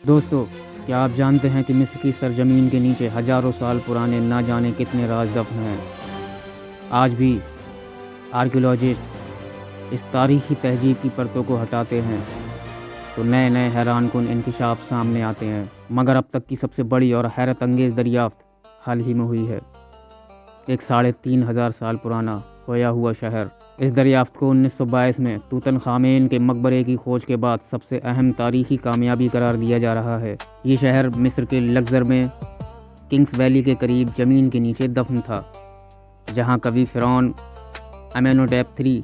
دوستو، کیا آپ جانتے ہیں کہ مصر کی سرزمین کے نیچے ہزاروں سال پرانے نہ جانے کتنے راز دفن ہیں؟ آج بھی آرکیولوجسٹ اس تاریخی تہذیب کی پرتوں کو ہٹاتے ہیں تو نئے نئے حیران کن انکشاف سامنے آتے ہیں، مگر اب تک کی سب سے بڑی اور حیرت انگیز دریافت حال ہی میں ہوئی ہے۔ ایک 3500 سال پرانا کھویا ہوا شہر۔ اس دریافت کو 1922 میں توتن خامین کے مقبرے کی کھوج کے بعد سب سے اہم تاریخی کامیابی قرار دیا جا رہا ہے۔ یہ شہر مصر کے لگزر میں کنگس ویلی کے قریب زمین کے نیچے دفن تھا، جہاں کبھی فرعون امینوٹیپ III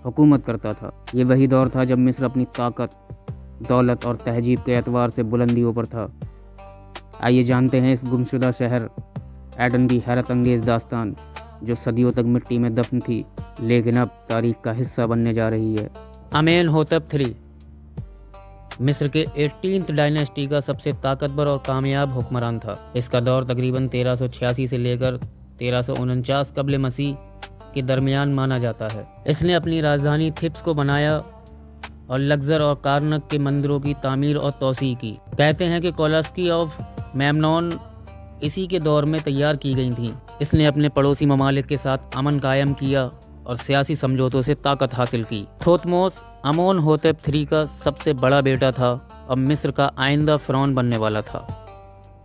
حکومت کرتا تھا۔ یہ وہی دور تھا جب مصر اپنی طاقت، دولت اور تہذیب کے اعتبار سے بلندیوں پر تھا۔ آئیے جانتے ہیں اس گمشدہ شہر ایٹن کی حیرت انگیز داستان، جو صدیوں تک مٹی میں دفن تھی لیکن اب تاریخ کا حصہ بننے جا رہی ہے۔ امینہوتپ III مصر کے 18th ڈائنیسٹی کا سب سے طاقتور اور کامیاب حکمران تھا۔ اس کا دور تقریباً 1386 سے لے کر 1349 قبل مسیح کے درمیان مانا جاتا ہے۔ اس نے اپنی راجدھانی تھیبس کو بنایا اور لگزر اور کارنک کے مندروں کی تعمیر اور توسیع کی۔ کہتے ہیں کہ کولاسکی آف میمنون اسی کے دور میں تیار کی گئی تھیں۔ اس نے اپنے پڑوسی ممالک کے ساتھ امن قائم کیا اور سیاسی سمجھوتوں سے طاقت حاصل کی۔ تھوتموس امونہوتپ III کا سب سے بڑا بیٹا تھا اور مصر کا آئندہ فرعون بننے والا تھا،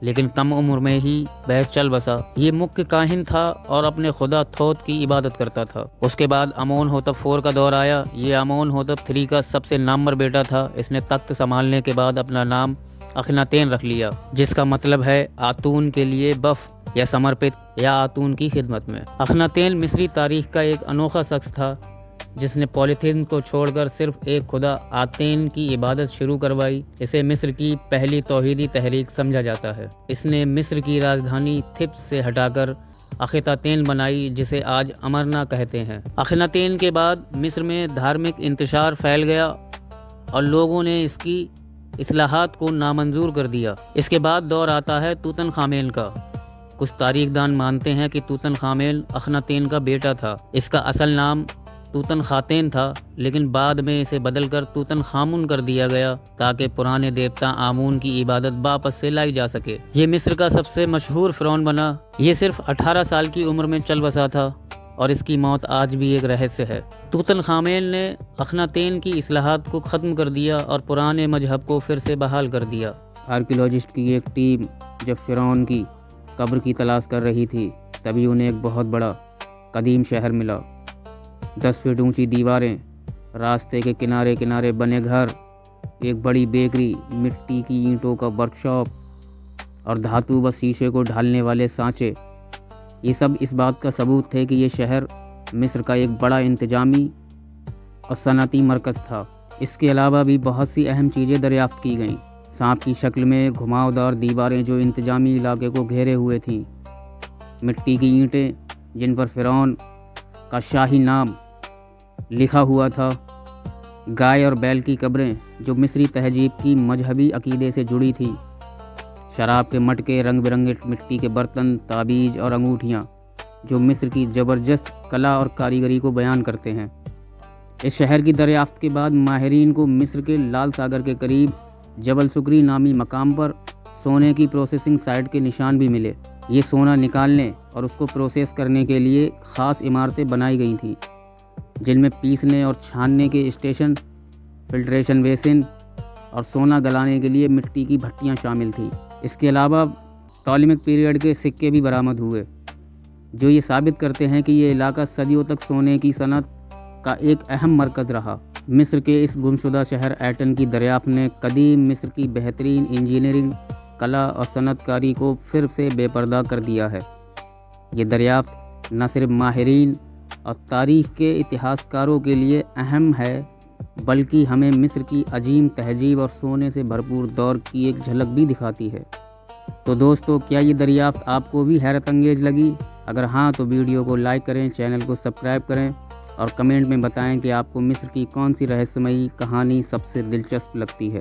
لیکن کم عمر میں ہی وہ چل بسا۔ یہ مکہ کاہن تھا اور اپنے خدا تھوت کی عبادت کرتا تھا۔ اس کے بعد امونہوتپ IV کا دور آیا۔ یہ امونہوتپ III کا سب سے نامور بیٹا تھا۔ اس نے تخت سنبھالنے کے بعد اپنا نام اخناتین رکھ لیا، جس کا مطلب ہے آتون کے لیے بف یا سمرپت یا آتون کی خدمت میں۔ اخناتین مصری تاریخ کا ایک انوکھا شخص تھا جس نے پولیتھین کو چھوڑ کر صرف ایک خدا آتین کی عبادت شروع کروائی۔ اسے مصر کی پہلی توحیدی تحریک سمجھا جاتا ہے۔ اس نے مصر کی راجدھانی تھیبس سے ہٹا کر اخناتین بنائی، جسے آج امرنا کہتے ہیں۔ اخناتین کے بعد مصر میں دھارمک انتشار پھیل گیا اور لوگوں نے اس کی اصلاحات کو نامنظور کر دیا۔ اس کے بعد دور آتا ہے توتن خامین کا۔ کچھ تاریخ دان مانتے ہیں کہ توتن خامین اخناتین کا بیٹا تھا۔ اس کا اصل نام توتن خاتین تھا، لیکن بعد میں اسے بدل کر توتن خامون کر دیا گیا تاکہ پرانے دیوتا آمون کی عبادت واپس سے لائی جا سکے۔ یہ مصر کا سب سے مشہور فرعون بنا۔ یہ صرف 18 سال کی عمر میں چل بسا تھا اور اس کی موت آج بھی ایک رہسیہ ہے۔ توتن خامین نے اخناتین کی اصلاحات کو ختم کر دیا اور پرانے مذہب کو پھر سے بحال کر دیا۔ آرکیولوجسٹ کی ایک ٹیم جب فرعون کی قبر کی تلاش کر رہی تھی، تبھی انہیں ایک بہت بڑا قدیم شہر ملا۔ 10 فٹ اونچی دیواریں، راستے کے کنارے کنارے بنے گھر، ایک بڑی بیکری، مٹی کی اینٹوں کا ورکشاپ اور دھاتو و شیشے کو ڈھالنے والے سانچے۔ یہ سب اس بات کا ثبوت تھے کہ یہ شہر مصر کا ایک بڑا انتظامی اور صنعتی مرکز تھا۔ اس کے علاوہ بھی بہت سی اہم چیزیں دریافت کی گئیں۔ سانپ کی شکل میں گھماؤدار دیواریں جو انتظامی علاقے کو گھیرے ہوئے تھیں، مٹی کی اینٹیں جن پر فرعون کا شاہی نام لکھا ہوا تھا، گائے اور بیل کی قبریں جو مصری تہذیب کی مذہبی عقیدے سے جڑی تھیں، شراب کے مٹکے، رنگ برنگے مٹی کے برتن، تعویذ اور انگوٹھیاں جو مصر کی زبردست کلا اور کاریگری کو بیان کرتے ہیں۔ اس شہر کی دریافت کے بعد ماہرین کو مصر کے لال ساگر کے قریب جبل سکری نامی مقام پر سونے کی پروسیسنگ سائٹ کے نشان بھی ملے۔ یہ سونا نکالنے اور اس کو پروسیس کرنے کے لیے خاص عمارتیں بنائی گئی تھیں، جن میں پیسنے اور چھاننے کے اسٹیشن، فلٹریشن بیسن اور سونا گلانے کے لیے مٹی کی بھٹیاں شامل تھیں۔ اس کے علاوہ ٹولمیک پیریڈ کے سکے بھی برآمد ہوئے، جو یہ ثابت کرتے ہیں کہ یہ علاقہ صدیوں تک سونے کی صنعت کا ایک اہم مرکز رہا۔ مصر کے اس گمشدہ شہر ایٹن کی دریافت نے قدیم مصر کی بہترین انجینئرنگ، کلا اور صنعت کاری کو پھر سے بے پردہ کر دیا ہے۔ یہ دریافت نہ صرف ماہرین اور تاریخ کے اتہاس کاروں کے لیے اہم ہے، بلکہ ہمیں مصر کی عظیم تہذیب اور سونے سے بھرپور دور کی ایک جھلک بھی دکھاتی ہے۔ تو دوستو، کیا یہ دریافت آپ کو بھی حیرت انگیز لگی؟ اگر ہاں تو ویڈیو کو لائک کریں، چینل کو سبسکرائب کریں اور کمنٹ میں بتائیں کہ آپ کو مصر کی کون سی رہسیمئی کہانی سب سے دلچسپ لگتی ہے۔